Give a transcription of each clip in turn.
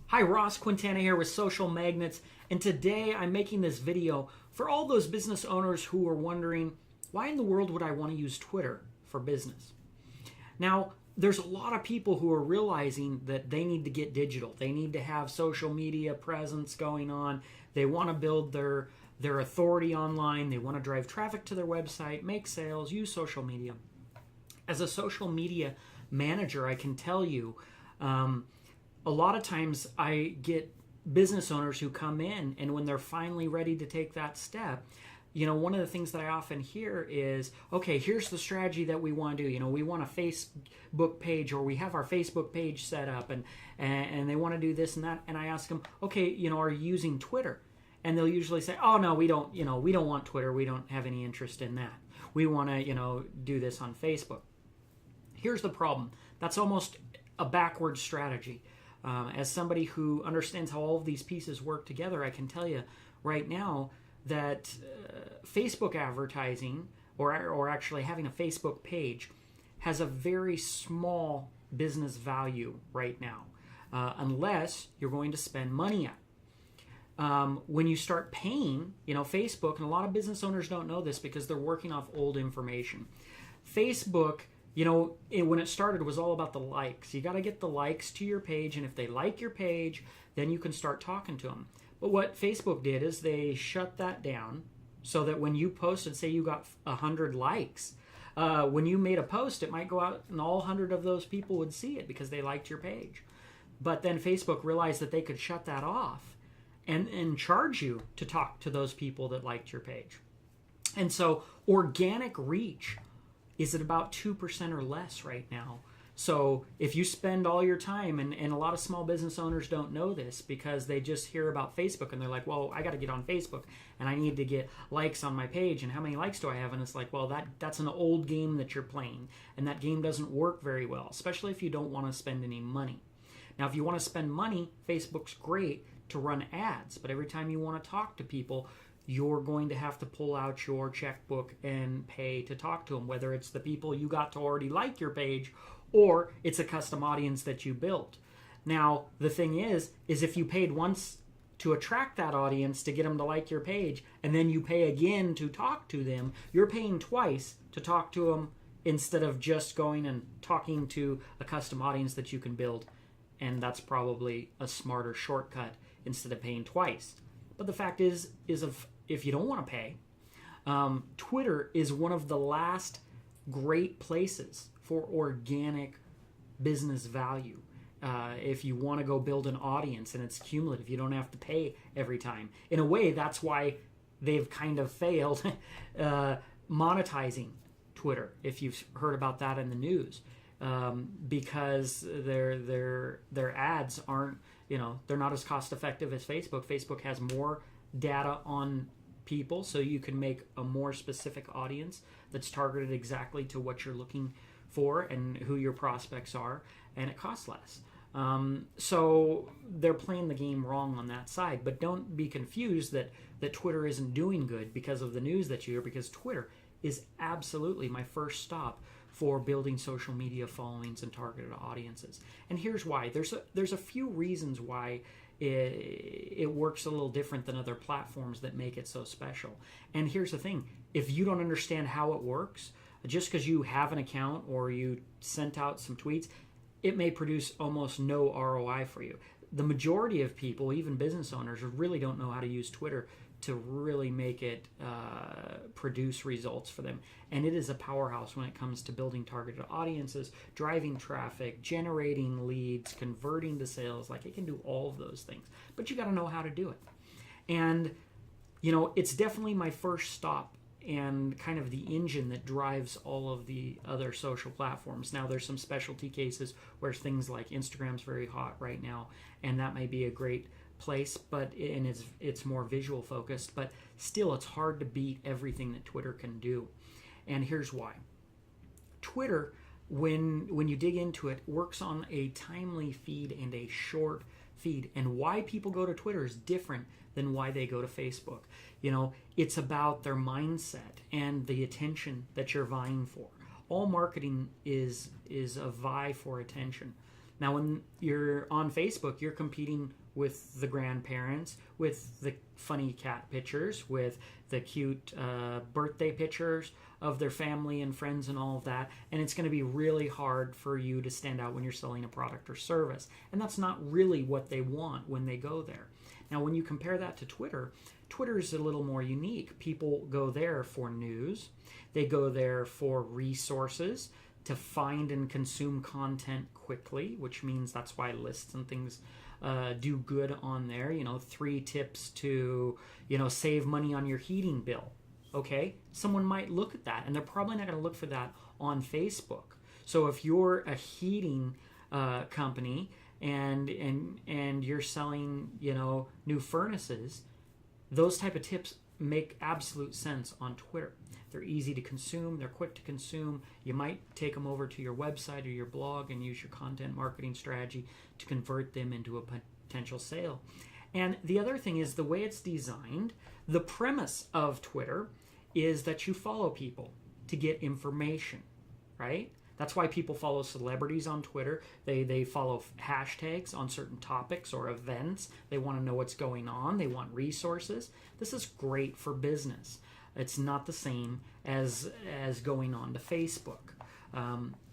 Hi, Ross Quintana here with Social Magnets, and today I'm making this video for all those business owners who are wondering, why in the world would I want to use Twitter for business? Now, there's a lot of people who are realizing that they need to get digital. They need to have social media presence going on. They want to build their authority online. They want to drive traffic to their website, make sales, use social media. As a social media manager, I can tell you, a lot of times I get business owners who come in, and when they're finally ready to take that step, one of the things that I often hear is, okay, here's the strategy that we want to do. We want a Facebook page, or we have our Facebook page set up, and they want to do this and that. And I ask them, okay, are you using Twitter? And they'll usually say, oh no, we don't want Twitter. We don't have any interest in that. We want to, do this on Facebook. Here's the problem. That's almost a backward strategy. As somebody who understands how all of these pieces work together, I can tell you right now that Facebook advertising, or actually having a Facebook page, has a very small business value right now, unless you're going to spend money on it. When you start paying, Facebook, and a lot of business owners don't know this because they're working off old information. Facebook, when it started, it was all about the likes. You got to get the likes to your page, and if they like your page, then you can start talking to them. But what Facebook did is they shut that down so that when you posted, say you got 100 likes, when you made a post, it might go out and all 100 of those people would see it because they liked your page. But then Facebook realized that they could shut that off and charge you to talk to those people that liked your page. And so organic reach is at about 2% or less right now. So if you spend all your time, and a lot of small business owners don't know this because they just hear about Facebook and they're like, well, I got to get on Facebook and I need to get likes on my page, and how many likes do I have? And it's like, well, that's an old game that you're playing, and that game doesn't work very well, especially if you don't want to spend any money. Now, if you want to spend money, Facebook's great to run ads, but every time you want to talk to people, you're going to have to pull out your checkbook and pay to talk to them, whether it's the people you got to already like your page or it's a custom audience that you built. Now, the thing is if you paid once to attract that audience to get them to like your page, and then you pay again to talk to them, you're paying twice to talk to them instead of just going and talking to a custom audience that you can build. And that's probably a smarter shortcut instead of paying twice. But the fact is if you don't want to pay, Twitter is one of the last great places for organic business value. If you want to go build an audience and it's cumulative, you don't have to pay every time. In a way, that's why they've kind of failed monetizing Twitter, if you've heard about that in the news, because their ads aren't, they're not as cost effective as Facebook. Facebook has more data on people, so you can make a more specific audience that's targeted exactly to what you're looking for and who your prospects are, and it costs less. So they're playing the game wrong on that side. But don't be confused that Twitter isn't doing good because of the news that you hear, because Twitter is absolutely my first stop for building social media followings and targeted audiences. And here's why. There's a few reasons why it works a little different than other platforms that make it so special. And here's the thing. If you don't understand how it works, just because you have an account or you sent out some tweets, it may produce almost no ROI for you. The majority of people, even business owners, really don't know how to use Twitter to really make it produce results for them. And it is a powerhouse when it comes to building targeted audiences, driving traffic, generating leads, converting to sales. Like, it can do all of those things, but you got to know how to do it. And it's definitely my first stop and kind of the engine that drives all of the other social platforms. Now, there's some specialty cases where things like Instagram's very hot right now, and that may be a great place, but it's more visual focused, but still it's hard to beat everything that Twitter can do. And here's why. Twitter, when you dig into it, works on a timely feed and a short feed. And why people go to Twitter is different than why they go to Facebook. It's about their mindset and the attention that you're vying for. All marketing is a vie for attention. Now, when you're on Facebook, you're competing with the grandparents, with the funny cat pictures, with the cute birthday pictures of their family and friends and all of that. And it's going to be really hard for you to stand out when you're selling a product or service. And that's not really what they want when they go there. Now, when you compare that to Twitter, Twitter is a little more unique. People go there for news. They go there for resources, to find and consume content quickly, which means that's why lists and things do good on there. 3 tips to, save money on your heating bill. Okay? Someone might look at that, and they're probably not going to look for that on Facebook. So if you're a heating company and you're selling, new furnaces, those type of tips make absolute sense on Twitter. They're easy to consume. They're quick to consume. You might take them over to your website or your blog and use your content marketing strategy to convert them into a potential sale. And the other thing is the way it's designed. The premise of Twitter is that you follow people to get information, right? That's why people follow celebrities on Twitter. They follow hashtags on certain topics or events. They want to know what's going on. They want resources. This is great for business. It's not the same as going on to Facebook.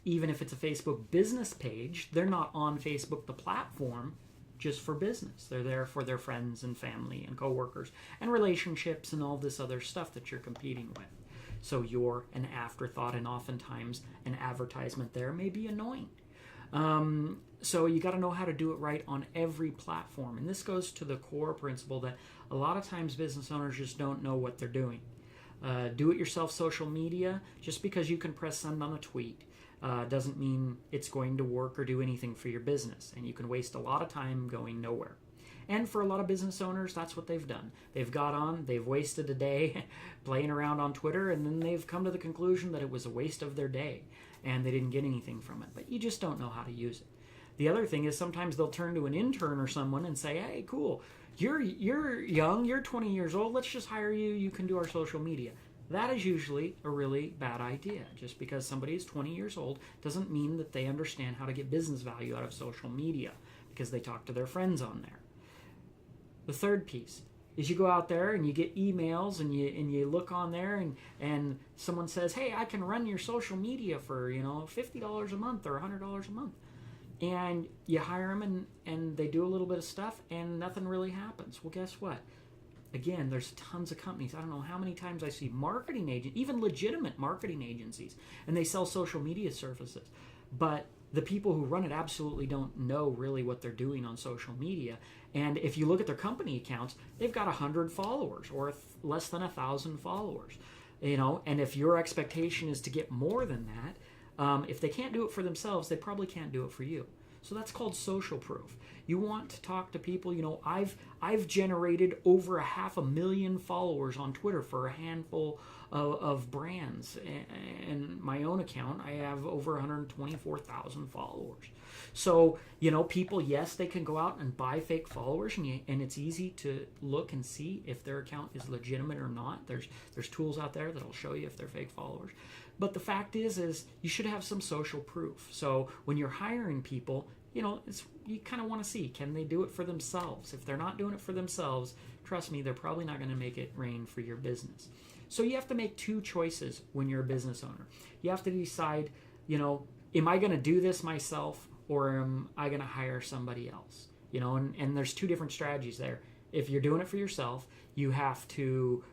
Even if it's a Facebook business page, they're not on Facebook, the platform, just for business. They're there for their friends and family and coworkers and relationships and all this other stuff that you're competing with. So you're an afterthought, and oftentimes an advertisement there may be annoying. So you got to know how to do it right on every platform. And this goes to the core principle that a lot of times business owners just don't know what they're doing. Do-it-yourself social media, just because you can press send on a tweet, doesn't mean it's going to work or do anything for your business. And you can waste a lot of time going nowhere. And for a lot of business owners, that's what they've done. They've got on, they've wasted a day playing around on Twitter, and then they've come to the conclusion that it was a waste of their day and they didn't get anything from it. But you just don't know how to use it. The other thing is sometimes they'll turn to an intern or someone and say, hey, cool, you're young, you're 20 years old, let's just hire you, you can do our social media. That is usually a really bad idea. Just because somebody is 20 years old doesn't mean that they understand how to get business value out of social media because they talk to their friends on there. The third piece is you go out there and you get emails and you look on there and someone says, hey, I can run your social media for $50 a month or $100 a month. And you hire them and they do a little bit of stuff and nothing really happens. Well, guess what? Again, there's tons of companies. I don't know how many times I see marketing agents, even legitimate marketing agencies, and they sell social media services. But the people who run it absolutely don't know really what they're doing on social media. And if you look at their company accounts, they've got 100 followers or less than 1,000 followers. And if your expectation is to get more than that, if they can't do it for themselves, they probably can't do it for you. So that's called social proof. You want to talk to people. I've generated over 500,000 followers on Twitter for a handful of brands. And my own account, I have over 124,000 followers. So, people, yes, they can go out and buy fake followers, and it's easy to look and see if their account is legitimate or not. There's tools out there that'll show you if they're fake followers. But the fact is you should have some social proof. So when you're hiring people, you kind of want to see, can they do it for themselves? If they're not doing it for themselves, trust me, they're probably not going to make it rain for your business. So you have to make 2 choices when you're a business owner. You have to decide, am I going to do this myself or am I going to hire somebody else? And there's 2 different strategies there. If you're doing it for yourself, you have to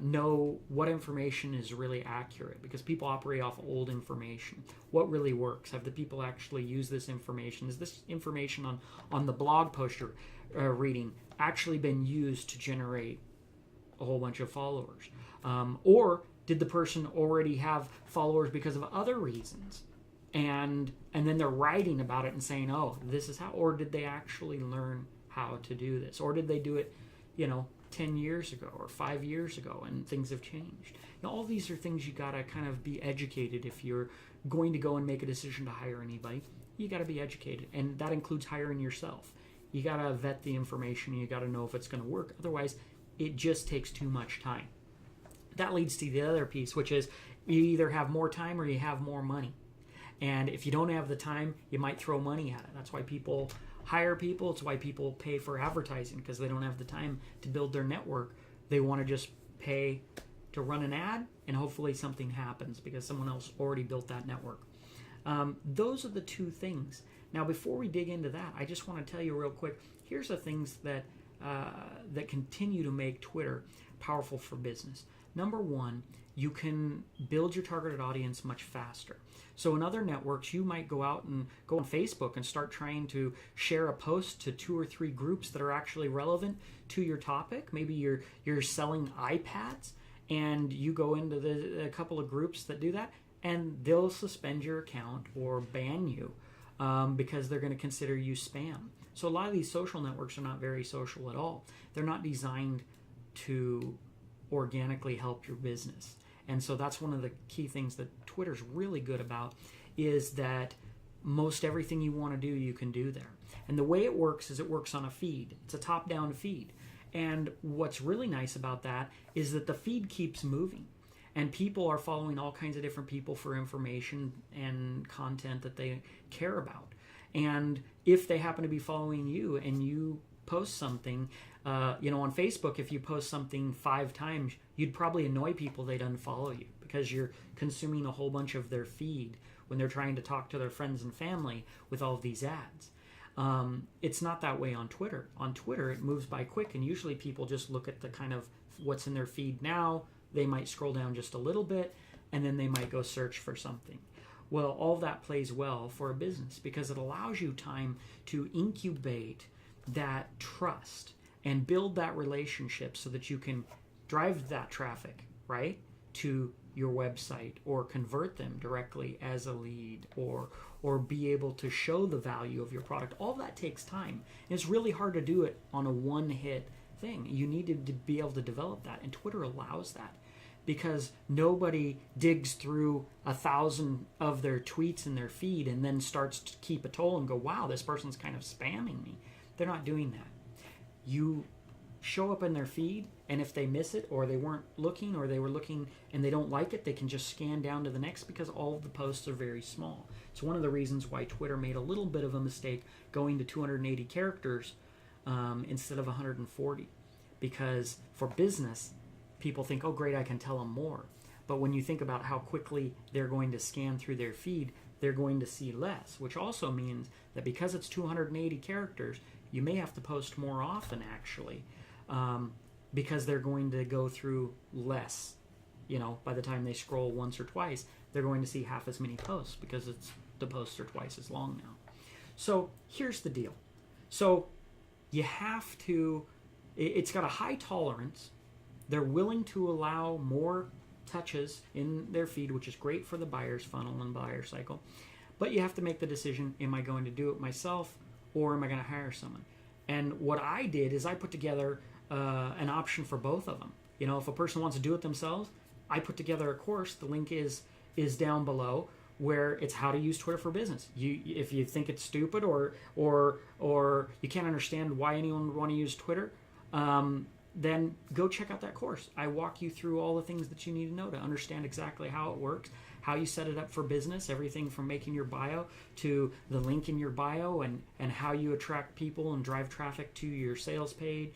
know what information is really accurate, because people operate off old information. What really works? Have the people actually used this information? Is this information on the blog post you're reading actually been used to generate a whole bunch of followers? Or did the person already have followers because of other reasons? And then they're writing about it and saying, oh, this is how, or did they actually learn how to do this? Or did they do it, 10 years ago or 5 years ago and things have changed? All these are things you got to kind of be educated. If you're going to go and make a decision to hire anybody, you got to be educated. And that includes hiring yourself. You got to vet the information. You got to know if it's going to work. Otherwise, it just takes too much time. That leads to the other piece, which is you either have more time or you have more money. And if you don't have the time, you might throw money at it. That's why people hire people. It's why people pay for advertising, because they don't have the time to build their network. They want to just pay to run an ad, and hopefully something happens because someone else already built that network. Those are the two things. Now, before we dig into that, I just want to tell you real quick, here's the things that that continue to make Twitter powerful for business. Number one, you can build your targeted audience much faster. So in other networks, you might go out and go on Facebook and start trying to share a post to 2 or 3 groups that are actually relevant to your topic. Maybe you're selling iPads, and you go into a couple of groups that do that, and they'll suspend your account or ban you because they're going to consider you spam. So a lot of these social networks are not very social at all. They're not designed to organically help your business. And so that's one of the key things that Twitter's really good about, is that most everything you want to do, you can do there. And the way it works is it works on a feed. It's a top-down feed. And what's really nice about that is that the feed keeps moving. And people are following all kinds of different people for information and content that they care about. And if they happen to be following you and you post something, on Facebook, if you post something 5 times, you'd probably annoy people. They'd unfollow you because you're consuming a whole bunch of their feed when they're trying to talk to their friends and family with all of these ads. It's not that way on Twitter. On Twitter, it moves by quick, and usually people just look at the kind of what's in their feed now. They might scroll down just a little bit, and then they might go search for something. Well, all that plays well for a business because it allows you time to incubate that trust and build that relationship so that you can drive that traffic, right, to your website, or convert them directly as a lead, or be able to show the value of your product. All that takes time. And it's really hard to do it on a one-hit thing. You need to be able to develop that, and Twitter allows that. Because nobody digs through 1,000 of their tweets in their feed and then starts to keep a toll and go, wow, this person's kind of spamming me. They're not doing that. You show up in their feed, and if they miss it, or they weren't looking, or they were looking and they don't like it, they can just scan down to the next, because all of the posts are very small. It's one of the reasons why Twitter made a little bit of a mistake going to 280 characters instead of 140. Because for business, people think, oh, great, I can tell them more. But when you think about how quickly they're going to scan through their feed, they're going to see less, which also means that because it's 280 characters, you may have to post more often, actually, because they're going to go through less. By the time they scroll once or twice, they're going to see half as many posts because the posts are twice as long now. So here's the deal. So you have to, it's got a high tolerance. They're willing to allow more touches in their feed, which is great for the buyer's funnel and buyer cycle. But you have to make the decision, am I going to do it myself, or am I going to hire someone? And what I did is I put together an option for both of them. If a person wants to do it themselves, I put together a course. The link is down below, where it's how to use Twitter for business. If you think it's stupid or you can't understand why anyone would want to use Twitter, then go check out that course. I walk you through all the things that you need to know to understand exactly how it works, how you set it up for business, everything from making your bio to the link in your bio, and how you attract people and drive traffic to your sales page,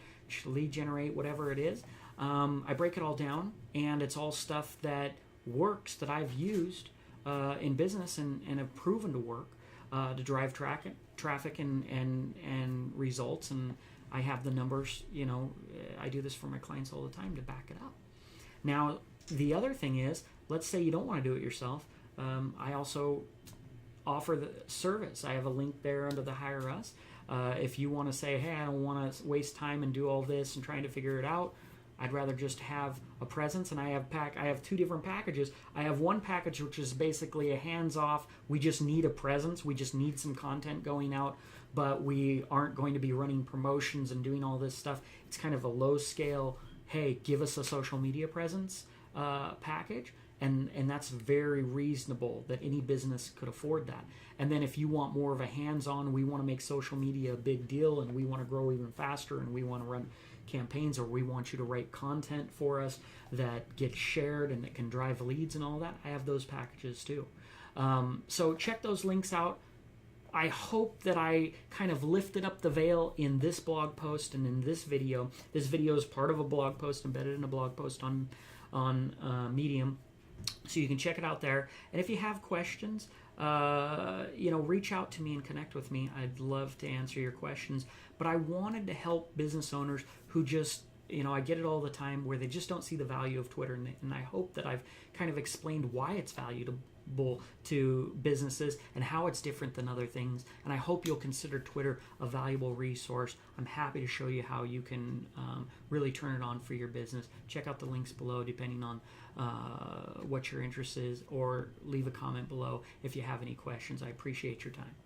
lead generate, whatever it is. I break it all down, and it's all stuff that works, that I've used in business and have proven to work to drive traffic and results. And I have the numbers, I do this for my clients all the time to back it up. Now, the other thing is, let's say you don't want to do it yourself. I also offer the service. I have a link there under the Hire Us. If you want to say, hey, I don't want to waste time and do all this and trying to figure it out, I'd rather just have a presence. And I have 2 different packages. I have one package which is basically a hands-off. We just need a presence. We just need some content going out, but we aren't going to be running promotions and doing all this stuff. It's kind of a low-scale, hey, give us a social media presence package. And that's very reasonable that any business could afford that. And then if you want more of a hands-on, we want to make social media a big deal, and we want to grow even faster, and we want to run campaigns, or we want you to write content for us that gets shared and that can drive leads and all that, I have those packages too. So check those links out. I hope that I kind of lifted up the veil in this blog post and in this video. This video is part of a blog post, embedded in a blog post on Medium, so you can check it out there. And if you have questions, reach out to me and connect with me. I'd love to answer your questions. But I wanted to help business owners who just, I get it all the time where they just don't see the value of Twitter, and I hope that I've kind of explained why it's valuable to businesses and how it's different than other things. And I hope you'll consider Twitter a valuable resource. I'm happy to show you how you can really turn it on for your business. Check out the links below depending on what your interest is, or leave a comment below if you have any questions. I appreciate your time.